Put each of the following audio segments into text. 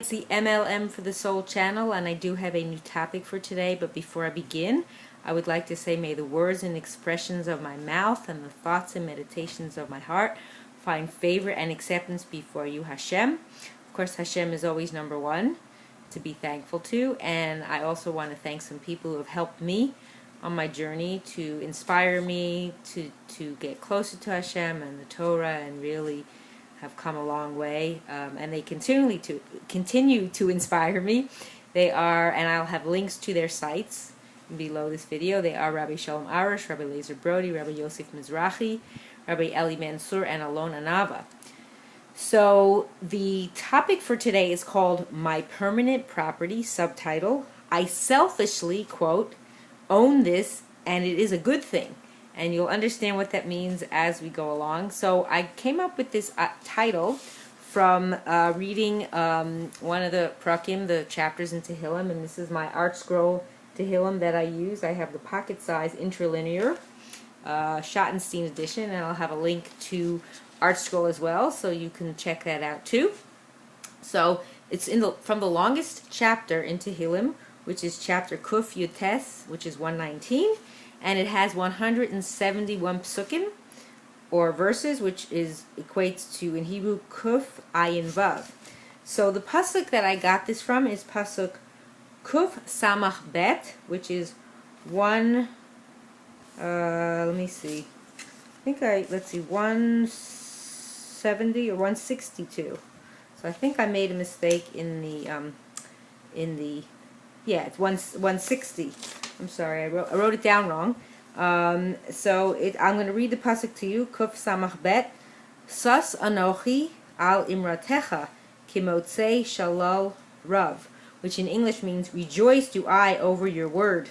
It's the M.L.M for the Soul channel, and I do have a new topic for today. But before I begin, I would like to say, may the words and expressions of my mouth and the thoughts and meditations of my heart find favor and acceptance before you, Hashem. Of course, Hashem is always number one to be thankful to, and I also want to thank some people who have helped me on my journey to inspire me to get closer to Hashem and the Torah, and really have come a long way, and they continue to inspire me. They are, and I'll have links to their sites below this video. They are Rabbi Shalom Arush, Rabbi Lazer Brody, Rabbi Yosef Mizrahi, Rabbi Eli Mansour, and Alon Anava. So the topic for today is called My Permanent Property, subtitle, I selfishly, quote, own this, and it is a good thing. And you'll understand what that means as we go along. So I came up with this title from reading one of the prakim, the chapters in Tehillim, and this is my Artscroll Tehillim that I use. I have the pocket size Interlinear Schottenstein Edition, and I'll have a link to Artscroll as well, so you can check that out too. So it's from the longest chapter in Tehillim, which is chapter Kuf Yutes, which is 119. And it has 171 psukim, or verses, which equates to, in Hebrew, Kuf Ayin Vav. So the pasuk that I got this from is pasuk Kuf Samach Bet, which is let me see. Let's see, 170 or 162. So I think I made a mistake yeah, it's 160. I'm sorry, I wrote it down wrong. So I'm going to read the pasuk to you. Kuf Samach Bet. Sas Anochi al Imratecha Kimotzei Shalal Rav, which in English means, rejoice do I over your word,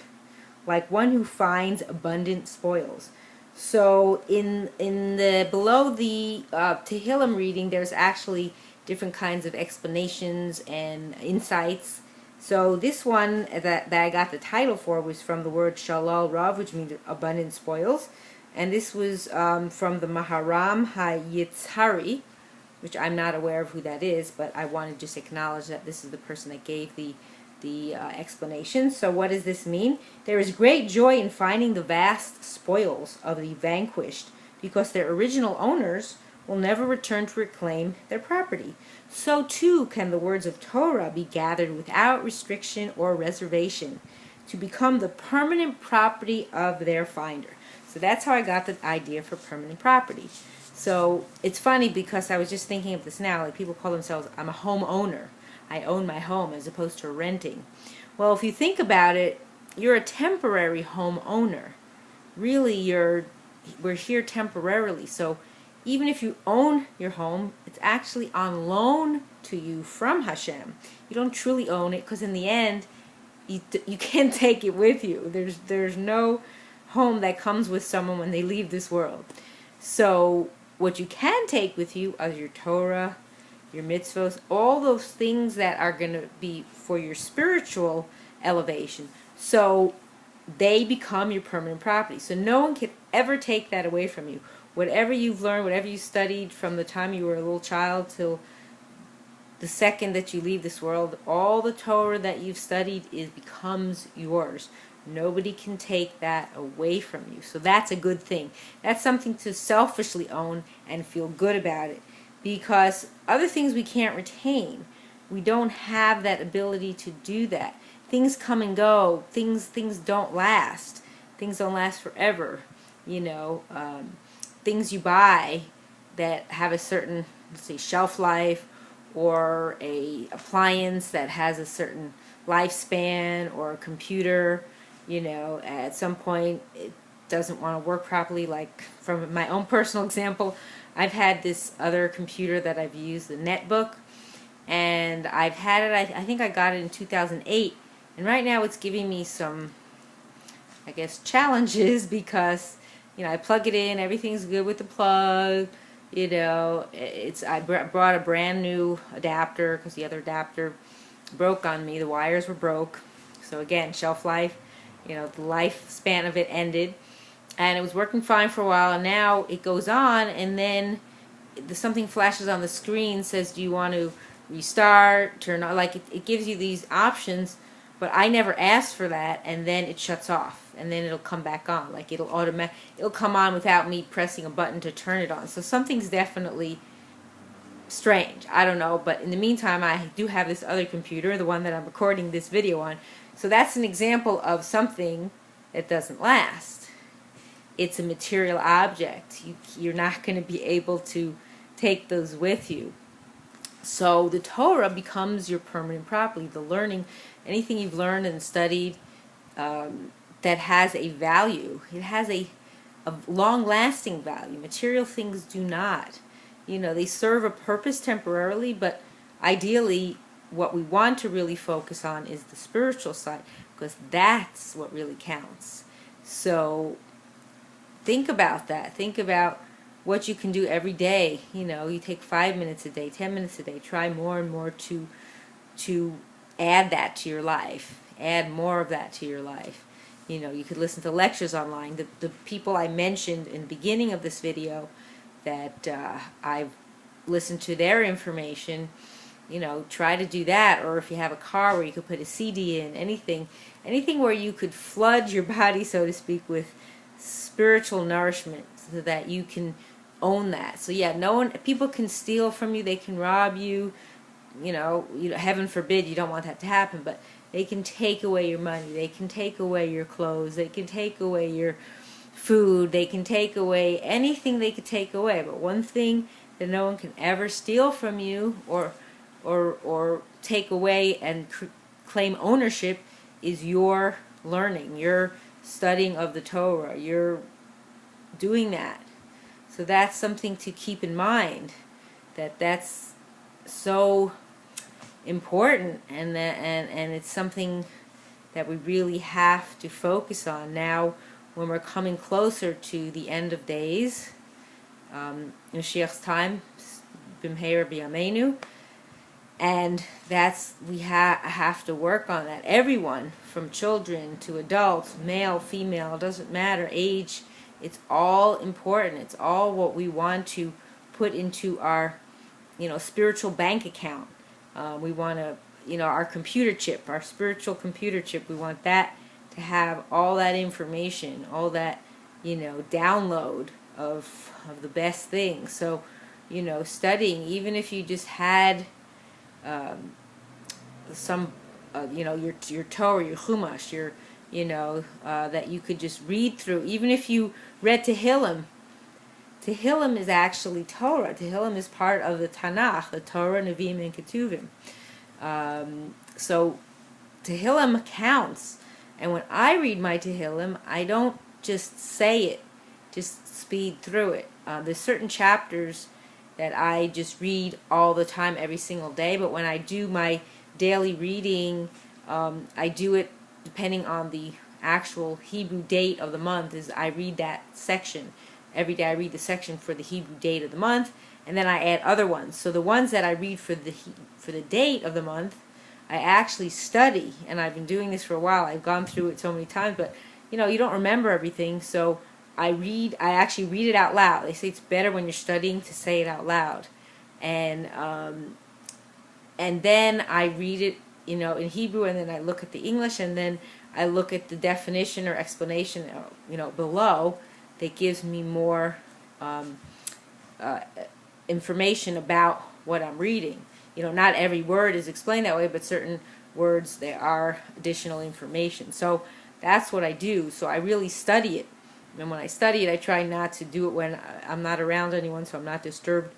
like one who finds abundant spoils. So in the below the Tehillim reading, there's actually different kinds of explanations and insights. So this one that I got the title for was from the word Shalal Rav, which means abundant spoils. And this was from the Maharam HaYitzhari, which I'm not aware of who that is, but I want to just acknowledge that this is the person that gave the explanation. So what does this mean? There is great joy in finding the vast spoils of the vanquished, because their original owners will never return to reclaim their property. So too can the words of Torah be gathered without restriction or reservation to become the permanent property of their finder. So that's how I got the idea for permanent property. So it's funny because I was just thinking of this now, like people call themselves, I'm a homeowner. I own my home as opposed to renting. Well, if you think about it, you're a temporary homeowner. Really, we're here temporarily. So even if you own your home, it's actually on loan to you from Hashem. You don't truly own it, because in the end, you can't take it with you. There's no home that comes with someone when they leave this world. So what you can take with you are your Torah, your mitzvos, all those things that are going to be for your spiritual elevation. So they become your permanent property. So no one can ever take that away from you. Whatever you've learned, whatever you studied from the time you were a little child till the second that you leave this world, all the Torah that you've studied becomes yours. Nobody can take that away from you. So that's a good thing. That's something to selfishly own and feel good about it. Because other things we can't retain. We don't have that ability to do that. Things come and go. Things don't last. Things don't last forever. You know, things you buy that have a certain, let's say, shelf life, or a appliance that has a certain lifespan, or a computer, you know, at some point it doesn't want to work properly. Like from my own personal example, I've had this other computer that I've used, the netbook, and I've had it, I think I got it in 2008, and right now it's giving me some, I guess, challenges, because you know, I plug it in, everything's good with the plug, you know, I brought a brand new adapter because the other adapter broke on me, the wires were broke. So again, shelf life, you know, the lifespan of it ended, and it was working fine for a while, and now it goes on, and then something flashes on the screen, says, do you want to restart, turn on, like it gives you these options, but I never asked for that, and then it shuts off, and then it'll come back on. Like it'll come on without me pressing a button to turn it on. So something's definitely strange. I don't know, but in the meantime, I do have this other computer, the one that I'm recording this video on. So that's an example of something that doesn't last. It's a material object. You're not going to be able to take those with you. So the Torah becomes your permanent property. The learning, anything you've learned and studied that has a value. It has a long-lasting value. Material things do not. You know, they serve a purpose temporarily, but ideally what we want to really focus on is the spiritual side, because that's what really counts. So think about that. Think about what you can do every day. You know, you take 5 minutes a day, 10 minutes a day. Try more and more to add that to your life. Add more of that to your life. You know, you could listen to lectures online. The people I mentioned in the beginning of this video that I've listened to their information, you know, try to do that. Or if you have a car where you could put a CD in, anything where you could flood your body, so to speak, with spiritual nourishment, so that you can own that. So yeah, people can steal from you, they can rob you, you know, heaven forbid, you don't want that to happen, but they can take away your money, they can take away your clothes, they can take away your food, they can take away anything they could take away. But one thing that no one can ever steal from you or take away and claim ownership is your learning, your studying of the Torah, your doing that. So that's something to keep in mind, that's so important, and it's something that we really have to focus on now when we're coming closer to the end of days, Mashiach's time, B'mheira B'yameinu, and we have to work on that. Everyone, from children to adults, male, female, doesn't matter, age. It's all important. It's all what we want to put into our, spiritual bank account. We want to, our computer chip, our spiritual computer chip. We want that to have all that information, all that, download of the best things. So, studying, even if you just had some, your Torah, your Chumash, that you could just read through. Even if you read Tehillim, Tehillim is actually Torah. Tehillim is part of the Tanakh, the Torah, Nevi'im, and Ketuvim. So Tehillim counts. And when I read my Tehillim, I don't just say it, just speed through it. There's certain chapters that I just read all the time, every single day. But when I do my daily reading, I do it depending on the actual Hebrew date of the month. I read that section. Every day I read the section for the Hebrew date of the month, and then I add other ones. So the ones that I read for the date of the month, I actually study, and I've been doing this for a while. I've gone through it so many times, but you don't remember everything, so I actually read it out loud. They say it's better when you're studying to say it out loud. And then I read it, in Hebrew, and then I look at the English, and then I look at the definition or explanation, below, that gives me more information about what I'm reading. Not every word is explained that way, but certain words, there are additional information. So that's what I do. So I really study it. And when I study it, I try not to do it when I'm not around anyone, so I'm not disturbed,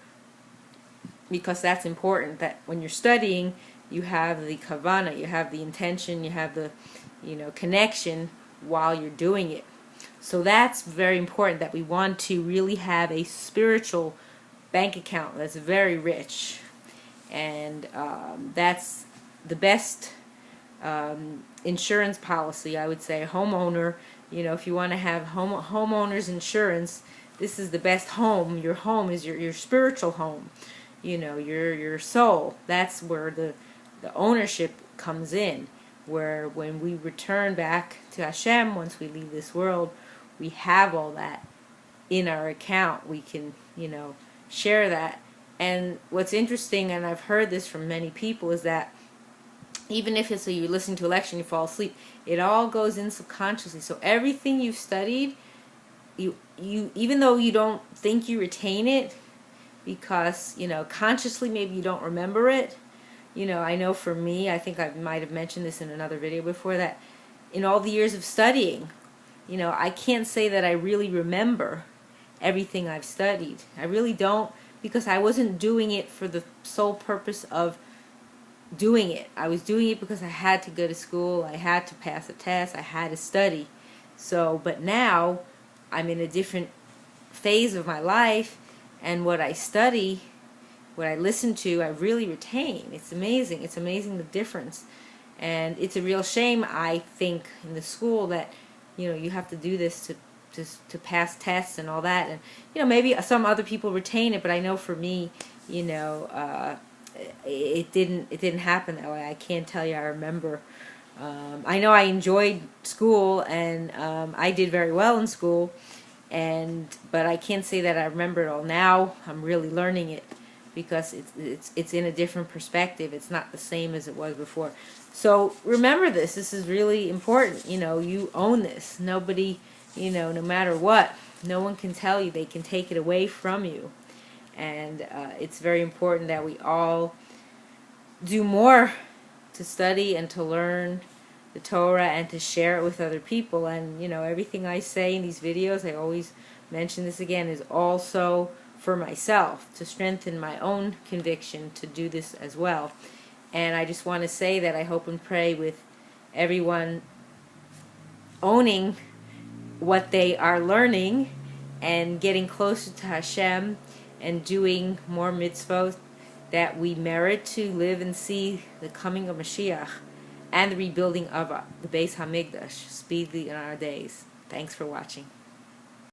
because that's important, that when you're studying, you have the kavana, you have the intention, you have the, connection while you're doing it. So that's very important, that we want to really have a spiritual bank account that's very rich. And that's the best insurance policy, I would say. A homeowner, if you want to have homeowner's insurance, this is the best home. Your home is your spiritual home, your soul. That's where the ownership comes in, where when we return back to Hashem, once we leave this world, we have all that in our account. We can, share that And what's interesting, and I've heard this from many people, is that even if it's you're listening to a lecture and you fall asleep, it all goes in subconsciously. So everything you've studied, you even though you don't think you retain it, because consciously maybe you don't remember it. I know for me, I think I might have mentioned this in another video before, that in all the years of studying, I can't say that I really remember everything I've studied. I really don't, because I wasn't doing it for the sole purpose of doing it. I was doing it because I had to go to school, I had to pass a test, I had to study. So, but now I'm in a different phase of my life, and what I study, what I listen to, I really retain. It's amazing. It's amazing the difference. And it's a real shame, I think, in the school that you have to do this to pass tests and all that. And maybe some other people retain it, but I know for me, it didn't happen that way. I can't tell you I remember. I know I enjoyed school, and I did very well in school, but I can't say that I remember it all. Now I'm really learning it, because it's in a different perspective. It's not the same as it was before. So remember this. This is really important. You own this. Nobody, no matter what, no one can tell you. They can take it away from you. And it's very important that we all do more to study and to learn the Torah and to share it with other people. And everything I say in these videos, I always mention this again, is also for myself, to strengthen my own conviction to do this as well. And I just want to say that I hope and pray with everyone owning what they are learning and getting closer to Hashem and doing more mitzvot, that we merit to live and see the coming of Mashiach and the rebuilding of the Beis HaMikdash speedily in our days. Thanks for watching.